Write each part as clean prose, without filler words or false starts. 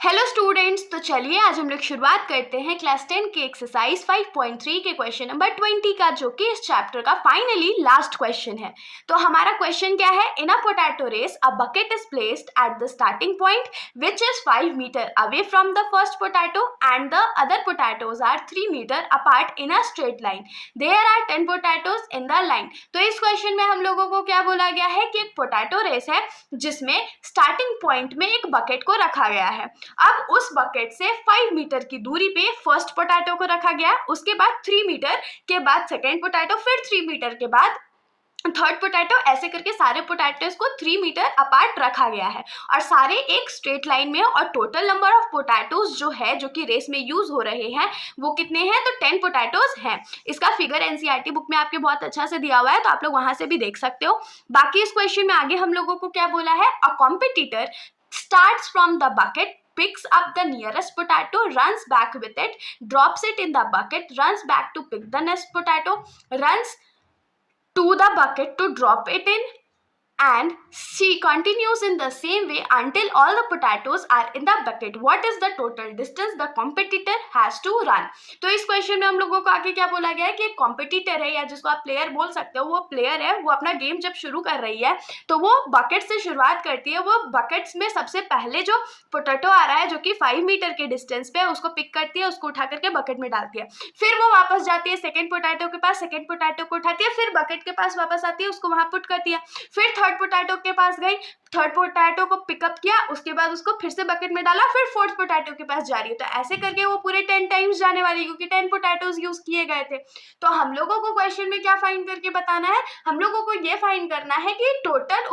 Hello students, तो चलिए आज हम लोग शुरुआत करते हैं क्लास 10 के एक्सरसाइज 5.3 के क्वेश्चन नंबर 20 का, जो कि इस चैप्टर का फाइनली लास्ट क्वेश्चन है। तो हमारा क्वेश्चन क्या है? In a potato race a bucket is placed at the starting point which is 5 metre away from the first potato and the other potatoes are 3 metres apart in a straight line. There are 10 potatoes in the line. तो इस question में हम लोगों को क्या बोला गया है कि एक पोटैटो रेस है जिसमें स्टार्टिंग पॉइंट में एक बकेट को रखा गया है। अब उस बकेट से 5 मीटर की दूरी पे फर्स्ट पोटैटो को रखा गया, उसके बाद 3 मीटर के बाद सेकेंड पोटैटो, फिर 3 मीटर के बाद थर्ड पोटैटो, ऐसे करके सारे पोटैटोज को 3 मीटर अपार्ट रखा गया है और सारे एक स्ट्रेट लाइन में। और टोटल नंबर ऑफ पोटैटोज जो है, जो कि रेस में यूज हो रहे हैं, वो कितने हैं? तो 10 पोटैटोज हैं। इसका फिगर एनसीईआरटी बुक में आपके बहुत अच्छा से दिया हुआ है, तो आप लोग वहां से भी देख सकते हो। बाकी इस क्वेश्चन में आगे हम लोगों को क्या बोला है? अ competitor starts from the bucket, picks up the nearest potato, runs back with it, drops it in the bucket, runs back to pick the next potato, runs to the bucket to drop it in, and she continues in the same way until all the potatoes are in the bucket. What is the total distance the competitor has to run? तो इस question में हम लोगों को आगे क्या बोला गया है कि एक कॉम्पिटिटर है, या जिसको आप प्लेयर बोल सकते हो, वो प्लेयर है, वो अपना गेम जब शुरू कर रही है तो वो बकेट से शुरुआत करती है। वो बकेट्स में सबसे पहले जो पोटैटो आ रहा है, जो कि 5 मीटर के डिस्टेंस पे है, उसको पिक करती है, उसको उठा करके बकेट में डालती है। फिर वो वापस जाती है सेकेंड पोटैटो के पास, सेकेंड पोटैटो को उठाती है, फिर बकेट के पास वापस आती है, उसको वहां पुट करती है। फिर थर्ड पोटैटो के पास गई, थर्ड पोटैटो को पिकअप किया, उसके बाद उसको फिर से बकेट में डाला, फिर फोर्थ पोटैटो के पास जा रही है। तो ऐसे करके वो पूरे 10 टाइम्स जाने वाली, क्योंकि 10 पोटैटोज यूज किए गए थे। तो हम लोगों को क्वेश्चन में क्या फाइंड करके बताना है? हम लोगों को ये फाइंड करना है कि टोटल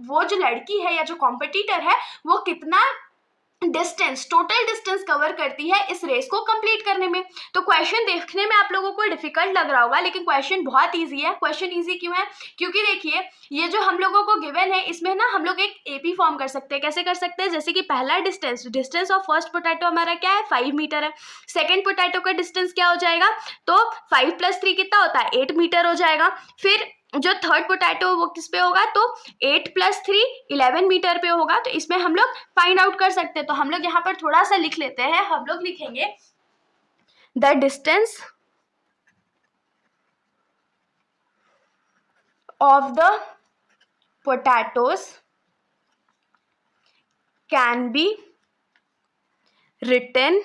वो जो लड़की है या जो कॉम्पिटिटर है, वो कितना डिस्टेंस, टोटल डिस्टेंस कवर करती है इस रेस को कंप्लीट करने में। तो क्वेश्चन देखने में आप लोगों को डिफिकल्ट लग रहा होगा, लेकिन क्वेश्चन बहुत इजी है। क्वेश्चन इजी क्यों है? क्योंकि देखिए, ये जो हम लोगों को गिवन है, इसमें ना हम लोग एक एपी फॉर्म कर सकते हैं। कैसे कर सकते हैं? जैसे कि पहला डिस्टेंस ऑफ फर्स्ट पोटैटो हमारा क्या है? 5 मीटर है। सेकेंड पोटैटो का डिस्टेंस क्या हो जाएगा? तो 5 + 3 कितना होता है? 8 मीटर हो जाएगा। फिर जो थर्ड पोटैटो वो किस पे होगा? तो 8 + 3 11 मीटर पे होगा। तो इसमें हम लोग फाइंड आउट कर सकते हैं। तो हम लोग यहाँ पर थोड़ा सा लिख लेते हैं। हम लोग लिखेंगे the distance of the potatoes can be written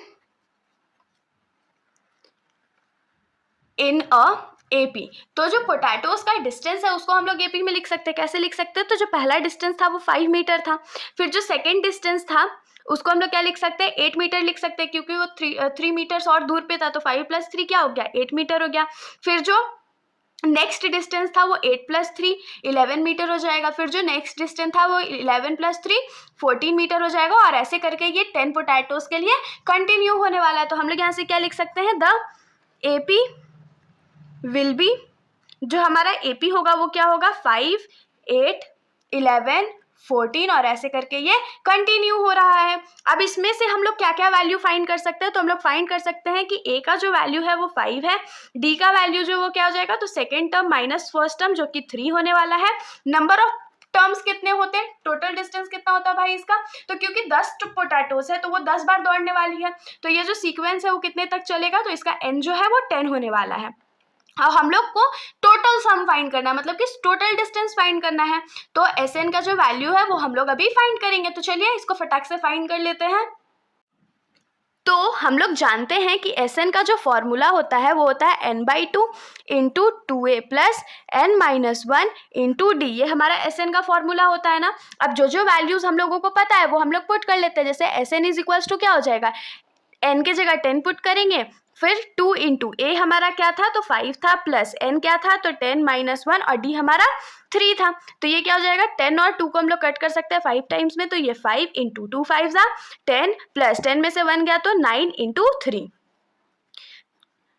in a AP. तो जो पोटैटोज का डिस्टेंस है उसको हम लोग एपी में लिख सकते हैं। कैसे लिख सकते हैं? तो जो पहला डिस्टेंस था वो 5 मीटर था। फिर जो सेकेंड डिस्टेंस था उसको हम लोग क्या लिख सकते हैं? 8 मीटर लिख सकते हैं, क्योंकि वो 3 मीटर्स और दूर पे था। तो 5 + 3 क्या हो गया? 8 मीटर हो गया। फिर जो नेक्स्ट डिस्टेंस था वो 8 + 3 11 मीटर हो जाएगा। फिर जो नेक्स्ट डिस्टेंस था वो 11 + 3 14 मीटर हो जाएगा। और ऐसे करके ये 10 पोटैटोज के लिए कंटिन्यू होने वाला है। तो हम लोग यहाँ से क्या लिख सकते हैं? द एपी विल बी, जो हमारा एपी होगा वो क्या होगा? 5 8 11 14, और ऐसे करके ये कंटिन्यू हो रहा है। अब इसमें से हम लोग क्या क्या वैल्यू फाइंड कर सकते हैं? तो हम लोग फाइंड कर सकते हैं कि ए का जो वैल्यू है वो 5 है, डी का वैल्यू जो वो क्या हो जाएगा? तो second term minus first term, जो कि 3 होने वाला है। नंबर ऑफ टर्म्स कितने होते हैं? टोटल डिस्टेंस कितना होता है भाई इसका? तो क्योंकि 10 पोटैटोज है तो वो 10 बार दौड़ने वाली है, तो ये जो सीक्वेंस है वो कितने तक चलेगा? तो इसका एन जो है वो 10 होने वाला है। अब हम लोग को टोटल सम फाइंड करना है, मतलब कि टोटल डिस्टेंस फाइंड करना है। तो एस एन का जो वैल्यू है वो हम लोग अभी फाइंड करेंगे। तो चलिए इसको फटाक से फाइंड कर लेते हैं। तो हम लोग जानते हैं कि एस एन का जो फॉर्मूला होता है वो होता है n/2 × 2a + n-1 × d। ये हमारा एस एन का फॉर्मूला होता है ना। अब जो जो वैल्यूज हम लोगों को पता है वो हम लोग पुट कर लेते हैं। जैसे एस एन = क्या हो जाएगा? n के जगह 10 पुट करेंगे, फिर 2 × a हमारा क्या था? तो 5 था, प्लस n क्या था? तो 10 - 1, और d हमारा 3 था। तो ये क्या हो जाएगा? 10 और 2 को हम लोग कट कर सकते हैं 5 टाइम्स में। तो ये 5 × 2 5 10, प्लस 10 में से 1 गया तो 9 × 3।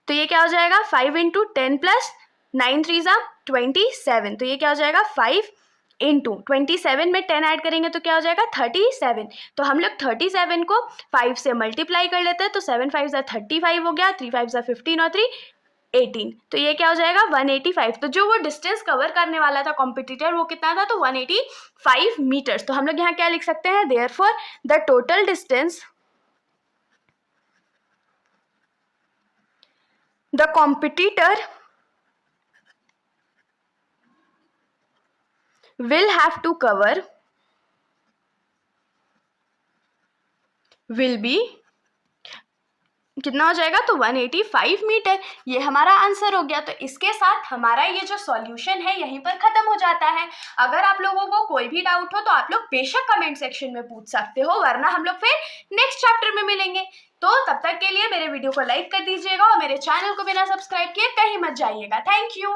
तो ये क्या हो जाएगा? 5 × 10 + 9 3 27। तो ये क्या हो जाएगा? 5 × 27 में 10 ऐड करेंगे तो क्या हो जाएगा? 37। तो हम लोग 37 को 5 से मल्टीप्लाई कर लेते हैं। तो 7 5 35 हो गया, 3 5 15 और 3 18। तो ये क्या हो जाएगा? 185। तो जो वो डिस्टेंस कवर करने वाला था कॉम्पिटिटर वो कितना था? तो 185 मीटर्स। तो हम लोग यहाँ क्या लिख सकते हैं? Therefore the total distance the competitor will have to cover will be कितना हो जाएगा, तो 185 मीटर। ये हमारा आंसर हो गया। तो इसके साथ हमारा ये जो सॉल्यूशन है यहीं पर खत्म हो जाता है। अगर आप लोगों को कोई भी डाउट हो तो आप लोग बेशक कमेंट सेक्शन में पूछ सकते हो, वरना हम लोग फिर नेक्स्ट चैप्टर में मिलेंगे। तो तब तक के लिए मेरे वीडियो को लाइक कर दीजिएगा और मेरे चैनल को बिना सब्सक्राइब किए कहीं मत जाइएगा। Thank you.